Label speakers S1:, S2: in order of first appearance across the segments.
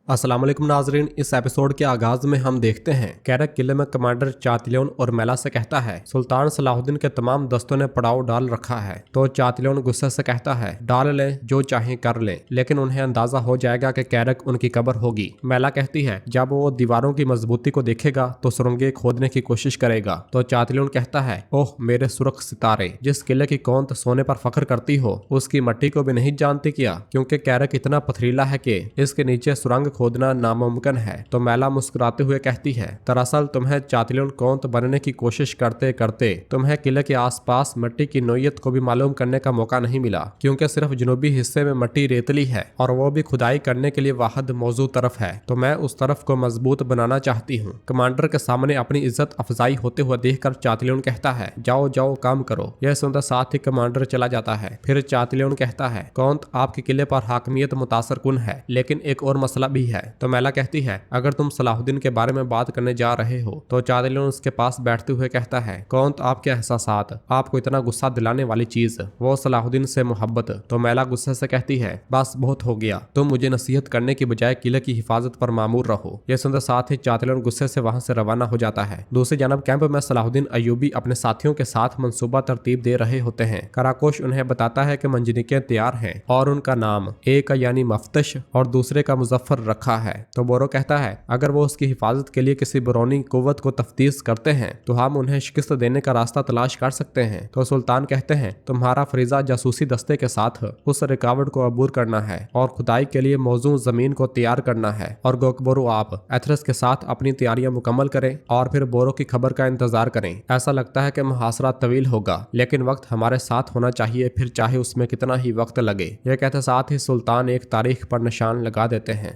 S1: अस्सलाम वालेकुम नाजरीन। इस एपिसोड के आगाज में हम देखते हैं कैरक किले में कमांडर चातिलोन और मेला से कहता है सुल्तान सलाहुद्दीन के तमाम दस्तों ने पड़ाव डाल रखा है। तो चातिलोन गुस्से से कहता है डाल लें, जो चाहें कर लें, लेकिन उन्हें अंदाजा हो जाएगा कि कैरक उनकी कब्र होगी। मेला कहती है जब वो दीवारों की मजबूती को देखेगा तो सुरंगें खोदने की कोशिश करेगा। तो चातिलोन कहता है ओह मेरे सुरख सितारे, जिस किले की कौंत सोने पर फख्र करती हो उसकी मट्टी को भी नहीं जानती क्या, क्योंकि कैरक इतना पथरीला है कि इसके नीचे सुरंग खोदना नामुमकिन है। तो मेला मुस्कुराते हुए कहती है दरअसल तुम्हें चातिलोन कौंत बनने की कोशिश करते करते तुम्हें किले के आसपास मिट्टी की नोयत को भी मालूम करने का मौका नहीं मिला, क्योंकि सिर्फ जनूबी हिस्से में मिट्टी रेतली है और वो भी खुदाई करने के लिए वाहद मौजूद तरफ है। तो मैं उस तरफ को मजबूत बनाना चाहती हूँ। कमांडर के सामने अपनी इज्जत अफजाई होते हुए देखकर चातिलोन कहता है जाओ जाओ काम करो। यह सुनकर साथ ही कमांडर चला जाता है। फिर चातिलोन कहता है कौंत आपके किले पर हाकमियत मुतासर कुन है, लेकिन एक और मसला भी है। तो मेला कहती है अगर तुम सलाहुद्दीन के बारे में बात करने जा रहे हो। तो चातिलोन उसके पास बैठते हुए कहता है कौंत आपके एहसासात, आपको इतना गुस्सा दिलाने वाली चीज वो सलाहुद्दीन से मोहब्बत। तो मेला गुस्से से कहती है बस बहुत हो गया, तुम मुझे नसीहत करने की बजाय किले की हिफाजत पर मामूर रहो। यह सुनकर साथ ही चातिलोन गुस्से से वहां से रवाना हो जाता है। दूसरी जानब कैंप में सलाहुद्दीन अयूबी अपने साथियों के साथ मंसूबा तरतीब दे रहे होते हैं। कराकोश उन्हें बताता है कि मंजनिकें तैयार हैं और उनका नाम एक का यानी मफ्तश और दूसरे का मुजफ्फर रखा है। तो बोरो कहता है अगर वो उसकी हिफाजत के लिए किसी बरौनी कुव्वत को तफ्तीश करते हैं तो हम उन्हें शिकस्त देने का रास्ता तलाश कर सकते हैं। तो सुल्तान कहते हैं तुम्हारा फरीजा जासूसी दस्ते के साथ उस रुकावट को अबूर करना है और खुदाई के लिए मौजूद जमीन को तैयार करना है। और गोकबोरो आप एथरस के साथ अपनी तैयारियां मुकम्मल करें और फिर बोरो की खबर का इंतजार करें। ऐसा लगता है कि मुहासरा तवील होगा, लेकिन वक्त हमारे साथ होना चाहिए, फिर चाहे उसमें कितना ही वक्त लगे। यह कहते साथ ही सुल्तान एक तारीख पर निशान लगा देते हैं।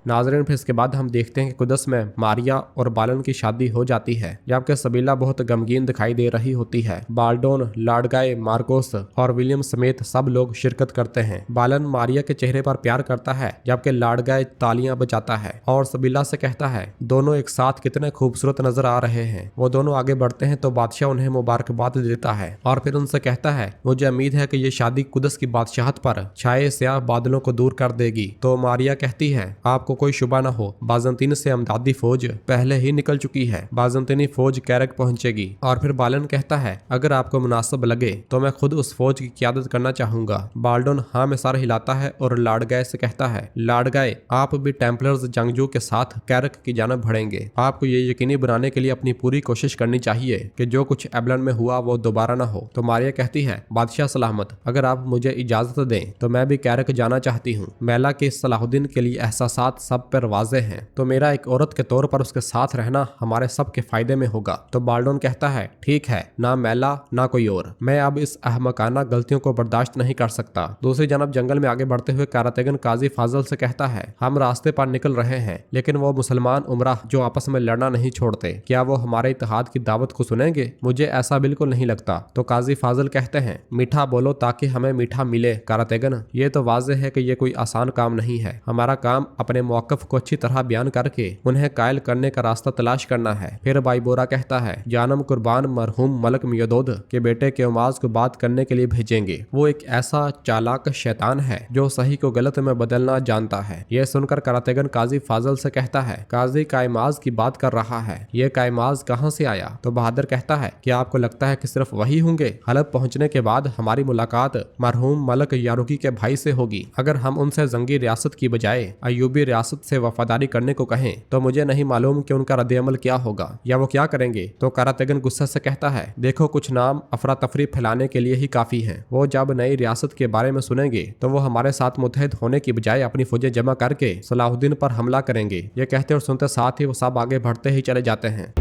S1: नाजरीन फिर इसके बाद हम देखते हैं कि कुदस में मारिया और बालन की शादी हो जाती है, जबकि सबीला बहुत गमगीन दिखाई दे रही होती है। बाल्डोन, लाडगाय, मार्कोस और विलियम समेत सब लोग शिरकत करते हैं। बालन मारिया के चेहरे पर प्यार करता है, जबकि लाडगाय तालियां बजाता है और सबीला से कहता है दोनों एक साथ कितने खूबसूरत नजर आ रहे हैं। वो दोनों आगे बढ़ते हैं तो बादशाह उन्हें मुबारकबाद देता है और फिर उनसे कहता है मुझे उम्मीद है कि ये शादी कुदस की बादशाहत पर छाए स्याह बादलों को दूर कर देगी। तो मारिया कहती है आपको कोई शुबा न हो, बाजंतीन से अमदादी फौज पहले ही निकल चुकी है। बाजंतीनी फौज कैरक पहुंचेगी। और फिर बालन कहता है अगर आपको मुनासिब लगे तो मैं खुद उस फौज की क़यादत करना चाहूंगा। बाल्डोन हाँ में सर हिलाता है और लाडगाय से कहता है लाडगाय आप भी टेम्पलर्स जंगजू के साथ कैरक की जानब बढ़ेंगे। आपको ये यकीनी बनाने के लिए अपनी पूरी कोशिश करनी चाहिए कि जो कुछ एबलन में हुआ वो दोबारा न हो। तो मारिया कहती है बादशाह सलामत, अगर आप मुझे इजाजत दें तो मैं भी कैरक जाना चाहती हूँ। मेला के सलाहुद्दीन के लिए एहसासात सब पर वाज़ेह हैं, तो मेरा एक औरत के तौर पर उसके साथ रहना हमारे सब के फायदे में होगा। तो बाल्डोन कहता है ठीक है, ना मेला ना कोई और, मैं अब इस अहमकाना गलतियों को बर्दाश्त नहीं कर सकता। दूसरी जानब जंगल में आगे बढ़ते हुए कारातेगन काजी फाजल से कहता है हम रास्ते पर निकल रहे हैं, लेकिन वो मुसलमान उमराह जो आपस में लड़ना नहीं छोड़ते, क्या वो हमारे इत्तेहाद की दावत को सुनेंगे? मुझे ऐसा बिल्कुल नहीं लगता। तो काजी फाजल कहते हैं मीठा बोलो ताकि हमें मीठा मिले। कारातेगन ये तो वाज़ेह है कि ये कोई आसान काम नहीं है। हमारा काम अपने मौक़िफ़ को अच्छी तरह बयान करके उन्हें कायल करने का रास्ता तलाश करना है। फिर बाईबोरा कहता है जानम कुर्बान मरहूम मलक मियोदोद के बेटे के उमाज को बात करने के लिए भेजेंगे। वो एक ऐसा चालाक शैतान है जो सही को गलत में बदलना जानता है। यह सुनकर करातेगन काजी फाजल से कहता है काजी कायमाज की बात कर रहा है, ये कायमाज कहाँ से आया? तो बहादुर कहता है कि आपको लगता है कि सिर्फ वही होंगे? हलब पहुंचने के बाद हमारी मुलाकात मरहूम मलक यारुकी के भाई से होगी। अगर हम उनसे जंगी रियासत की बजाय अयूबी रियासत से वफादारी करने को कहें तो मुझे नहीं मालूम कि उनका रद्द-ए-अमल क्या होगा या वो क्या करेंगे। तो कारातेगन गुस्से से कहता है देखो कुछ नाम अफरा तफरी फैलाने के लिए ही काफी हैं। वो जब नई रियासत के बारे में सुनेंगे तो वो हमारे साथ मुत्तहिद होने की बजाय अपनी फौजें जमा करके सलाहुद्दीन पर हमला करेंगे। ये कहते और सुनते साथ ही वो सब आगे बढ़ते ही चले जाते हैं।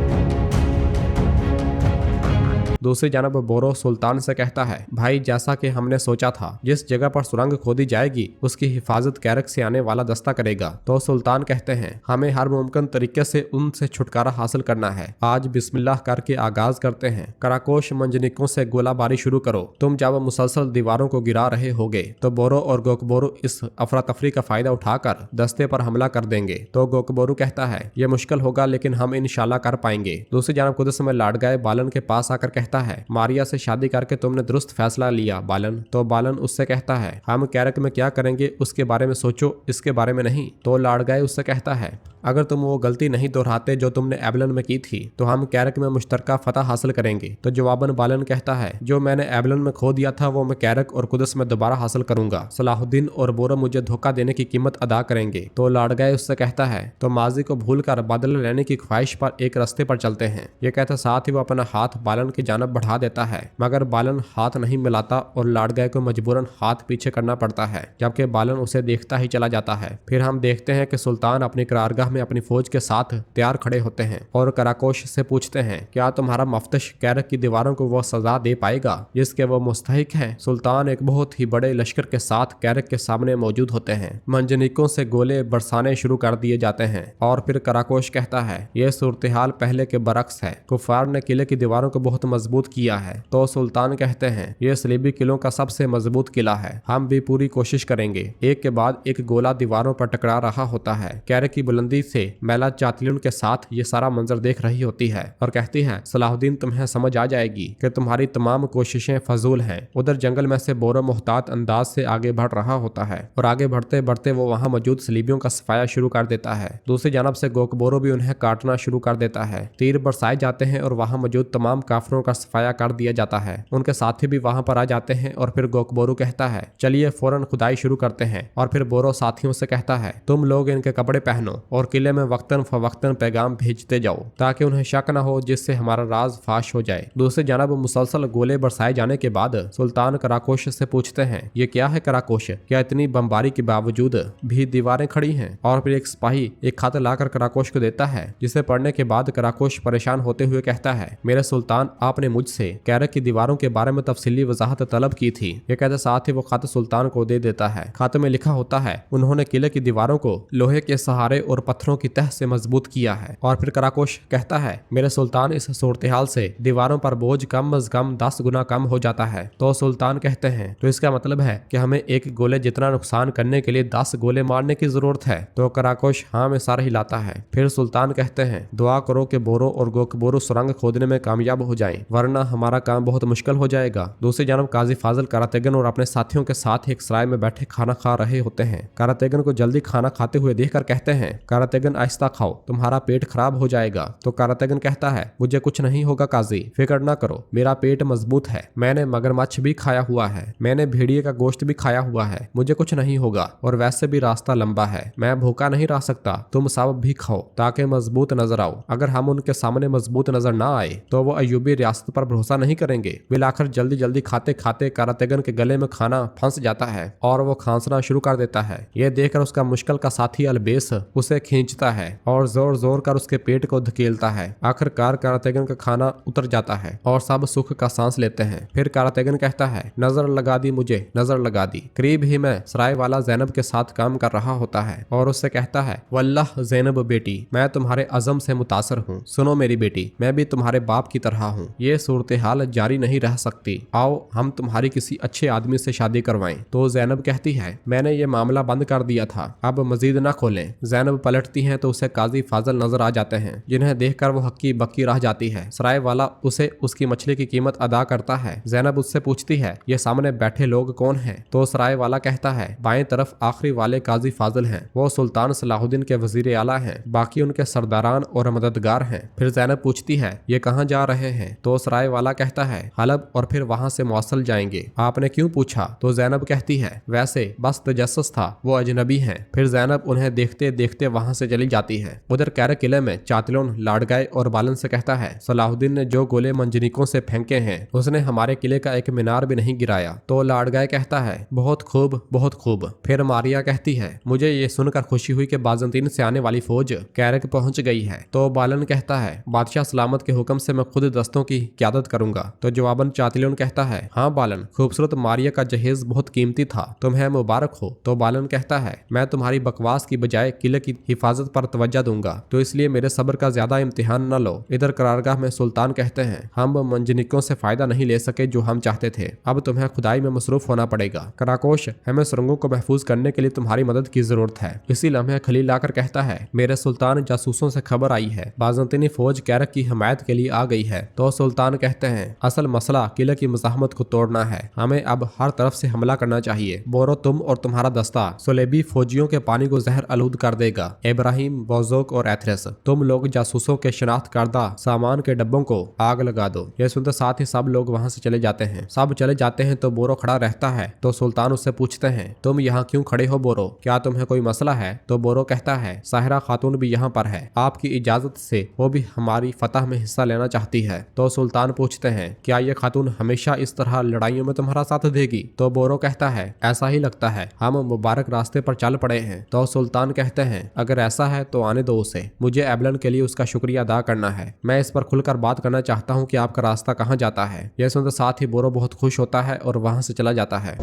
S1: दूसरी जानब बोरो सुल्तान से कहता है भाई जैसा कि हमने सोचा था, जिस जगह पर सुरंग खोदी जाएगी उसकी हिफाजत कैरक से आने वाला दस्ता करेगा। तो सुल्तान कहते हैं हमें हर मुमकिन तरीके से उनसे छुटकारा हासिल करना है। आज बिस्मिल्लाह करके आगाज करते हैं। कराकोश मंजनिकों से गोलाबारी शुरू करो। तुम जब मुसलसल दीवारों को गिरा रहे होगे तो बोरो और गोकबोरो इस अफरा तफरी का फायदा उठाकर दस्ते पर हमला कर देंगे। तो गोकबोरो कहता है यह मुश्किल होगा, लेकिन हम इंशाल्लाह कर पाएंगे। दूसरी जानब कुदस में लाडगाय बालन के पास आकर कहता है, मारिया से शादी करके तुमने दुरुस्त फैसला लिया बालन। तो बालन उससे कहता है, हम कैरक में क्या करेंगे उसके बारे में सोचो, इसके बारे में नहीं। तो लाडगाय उससे कहता है, अगर तुम वो गलती नहीं दोहराते जो तुमने एबलन में की थी तो हम कैरक में मुश्तरका फतह हासिल करेंगे। तो जवाबन बालन कहता है, जो मैंने एबलन में खो दिया था वो मैं कैरक और कुदस में दोबारा हासिल करूंगा। सलाहुद्दीन और बोरो मुझे धोखा देने की कीमत अदा करेंगे। तो लाडगाय उससे कहता है, तो माजी को भूलकर बदला लेने की ख्वाहिश पर एक रास्ते पर चलते हैं। ये कहता साथ ही वो अपना हाथ बालन की जानब बढ़ा देता है, मगर बालन हाथ नहीं मिलाता और लाडगाय को मजबूरन हाथ पीछे करना पड़ता है, जबकि बालन उसे देखता ही चला जाता है। फिर हम देखते हैं कि सुल्तान अपनी करारगाह में अपनी फौज के साथ तैयार खड़े होते हैं और कराकोश से पूछते हैं, क्या तुम्हारा मफ्तश कैरक की दीवारों को वो सजा दे पाएगा जिसके वो मुस्तहिक है। सुल्तान एक बहुत ही बड़े लश्कर के साथ कैरक के सामने मौजूद होते हैं। मंजनीकों से गोले बरसाने शुरू कर दिए जाते हैं और फिर कराकोश कहता है, ये सूरत हाल पहले के बरक्स है। कुफार ने किले की दीवारों को बहुत मजबूत किया है। तो सुल्तान कहते हैं, ये सलीबी किलों का सबसे मजबूत किला है, हम भी पूरी कोशिश करेंगे। एक के बाद एक गोला दीवारों पर टकरा रहा होता है। कैरक की बुलंदी से मैला चातलियन के साथ ये सारा मंजर देख रही होती है और कहती है, सलाहुद्दीन तुम्हें समझ आ जाएगी कि तुम्हारी तमाम कोशिशें फजूल हैं। उधर जंगल में से बोरो मुहतात अंदाज से आगे बढ़ रहा होता है और आगे बढ़ते बढ़ते वो वहां मौजूद सलीबियों का सफाया शुरू कर देता है। दूसरी जानब से गोकबोरो भी उन्हें काटना शुरू कर देता है। तीर बरसाए जाते हैं और वहां मौजूद तमाम काफरों का सफाया कर दिया जाता है। उनके साथी भी वहां पर आ जाते हैं और फिर गोकबोरो कहता है, चलिए फौरन खुदाई शुरू करते हैं। और फिर बोरो साथियों से कहता है, तुम लोग इनके कपड़े पहनो और किले में वक्तन फवक्तन पैगाम भेजते जाओ ताकि उन्हें शक न हो, जिससे हमारा राज फाश हो जाए। दूसरी जानब मुसलसल गोले बरसाए जाने के बाद सुल्तान कराकोश से पूछते हैं, ये क्या है कराकोश, क्या इतनी बमबारी के बावजूद भी दीवारें खड़ी हैं। और फिर एक सिपाही एक खत लाकर कराकोश को देता है, जिसे पढ़ने के बाद कराकोश परेशान होते हुए कहता है, मेरे सुल्तान आपने मुझसे कैरक की दीवारों के बारे में तफसीली वजाहत तलब की थी। ये कहते साथ ही वो खत सुल्तान को दे देता है। खत में लिखा होता है, उन्होंने किले की दीवारों को लोहे के सहारे और पत्थरों की तह से मजबूत किया है। और फिर कराकोश कहता है, मेरे सुल्तान इस सूरत-ए-हाल से दीवारों पर बोझ कम अज कम 10 गुना कम हो जाता है। तो सुल्तान कहते हैं, तो इसका मतलब है कि हमें एक गोले जितना नुकसान करने के लिए 10 गोले मारने की जरूरत है। तो कराकोश हाँ में सर हिलाता है। फिर सुल्तान कहते हैं, दुआ करो कि बोरो और गोकबोरो सुरंग खोदने में कामयाब हो जाएं, वरना हमारा काम बहुत मुश्किल हो जाएगा। दूसरी जानब काजी फाजिल करातेगन और अपने साथियों के साथ एक सराय में बैठे खाना खा रहे होते हैं। करातेगन को जल्दी खाना खाते हुए देखकर कहते हैं, करातेगन आहिस्ता खाओ, तुम्हारा पेट खराब हो जाएगा। तो करातेगन कहता है, मुझे कुछ नहीं होगा काजी, फिक्र ना करो, मेरा पेट मजबूत है, मैंने मगरमच्छ भी खाया हुआ है, मैंने भेड़िए का गोश्त भी खाया हुआ है, मुझे कुछ नहीं होगा। और वैसे भी रास्ता लंबा है, मैं भूखा नहीं रह सकता, तुम सब भी खाओ ताकि मजबूत नजर आओ। अगर हम उनके सामने मजबूत नजर ना आए तो वो अयूबी रियासत पर भरोसा नहीं करेंगे। बिलाखिर जल्दी जल्दी खाते खाते करातेगन के गले में खाना फंस जाता है और वो खांसना शुरू कर देता है। ये देखकर उसका मुश्किल का साथी अलबेस उसे खींचता है और जोर जोर कर उसके पेट को धकेलता है। आखिरकार करातेगन का खाना उतर जाता है और सब सुख का सांस लेते हैं। फिर करातेगन कहता है, नजर लगा दी मुझे, नजर लगा दी। करीब ही मैं सराय वाला जैनब के साथ काम कर रहा होता है और उससे कहता है, वल्लाह जैनब बेटी, मैं तुम्हारे अज़म से मुतासर हूँ। सुनो मेरी बेटी, मैं भी तुम्हारे बाप की तरह हूँ। ये सूरत हाल जारी नहीं रह सकती, आओ हम तुम्हारी किसी अच्छे आदमी से शादी करवाएं। तो जैनब कहती है, मैंने ये मामला बंद कर दिया था, अब मजीद न खोलें। जैनब पलटती हैं तो उसे काजी फाजिल नजर आ जाते हैं, जिन्हें देखकर वो हक्की बक्की रह जाती है। सराय वाला उसे उसकी मछली की कीमत अदा करता है। जैनब उससे पूछती है, ये सामने बैठे लोग कौन हैं? तो सराय वाला कहता है, बाएं तरफ आखिरी वाले काजी फाजिल हैं, वो सुल्तान सलाहुद्दीन के वजीर आला हैं, बाकी उनके सरदारान और मददगार हैं। फिर जैनब पूछती है, ये कहाँ जा रहे हैं? तो सराय वाला कहता है, हलब और फिर वहां से मौसल जाएंगे। आपने क्यों पूछा? तो जैनब कहती है, वैसे बस तजस्सुस था, वो अजनबी हैं। फिर जैनब उन्हें देखते देखते वहां से चली जाती है। उधर कैरक किले में चातलोन लाडगाय और बालन से कहता है, सलाहुद्दीन ने जो गोले मंजनीकों से फेंके हैं उसने हमारे किले का एक मीनार भी नहीं गिराया। तो लाडगाय कहता है, बहुत खूब बहुत खूब। फिर मारिया कहती है, मुझे ये सुनकर खुशी हुई कि बाजंतीन से आने वाली फौज कैरक पहुंच गई है। तो बालन कहता है, बादशाह सलामत के हुक्म से मैं खुद दस्तों की क़यादत करूंगा। तो जवाबन चातलियन कहता है, हाँ बालन, खूबसूरत मारिया का जहेज बहुत कीमती था, तुम्हें मुबारक हो। तो बालन कहता है, मैं तुम्हारी बकवास की बजाय किले की हिफाजत हिफाजत पर तवज्जो दूंगा, तो इसलिए मेरे सब्र का ज्यादा इम्तिहान न लो। इधर करारगाह में सुल्तान कहते हैं, हम मंजनिकों से फायदा नहीं ले सके जो हम चाहते थे, अब तुम्हें खुदाई में मसरूफ होना पड़ेगा। कराकोश, हमें सुरंगों को महफूज करने के लिए तुम्हारी मदद की जरूरत है। इसी लम्हे खलील आकर कहता है, मेरे सुल्तान, जासूसों से खबर आई है, बाज़ंतीनी फौज कैरक की हिमायत के लिए आ गई है। तो सुल्तान कहते हैं, असल मसला किले की मज़ाहमत को तोड़ना है, हमें अब हर तरफ से हमला करना चाहिए। बोरो, तुम और तुम्हारा दस्ता सुलेबी फौजियों के पानी को जहर आलूद कर देगा। इब्राहिम, बोजोक और एथरेस, तुम लोग जासूसों के शनाख्त करदा सामान के डब्बों को आग लगा दो। यह सुनते साथ ही सब लोग वहां से चले जाते हैं। सब चले जाते हैं तो बोरो खड़ा रहता है। तो सुल्तान उससे पूछते हैं, तुम यहाँ क्यों खड़े हो बोरो, क्या तुम्हें कोई मसला है? तो बोरो कहता है, साहिरा खातून भी यहाँ पर है, आपकी इजाजत से वो भी हमारी फतह में हिस्सा लेना चाहती है। तो सुल्तान पूछते हैं, क्या ये खातून हमेशा इस तरह लड़ाइयों में तुम्हारा साथ देगी? तो बोरो कहता है, ऐसा ही लगता है, हम मुबारक रास्ते पर चल पड़े हैं। तो सुल्तान कहते हैं, अगर ऐसा है तो आने दो उसे, मुझे एबलन के लिए उसका शुक्रिया अदा करना है। मैं इस पर खुलकर बात करना चाहता हूँ कि आपका रास्ता कहाँ जाता है। यह सुनते साथ ही बोरो बहुत खुश होता है और वहां से चला जाता है।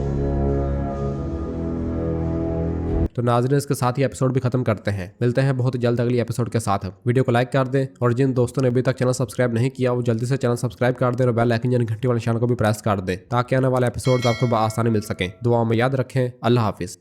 S1: तो नाज़रीन, इसके साथ ही एपिसोड भी खत्म करते हैं। मिलते हैं बहुत जल्द अगली एपिसोड के साथ। वीडियो को लाइक कर दें और जिन दोस्तों ने अभी तक चैनल सब्सक्राइब नहीं किया वो जल्दी से चैनल सब्सक्राइब कर दें और बेल आइकन यानी घंटी वाले निशान को भी प्रेस कर दें ताकि आने वाले एपिसोड आपको आसानी मिल सके। दुआ में याद रखें। अल्लाह हाफिज।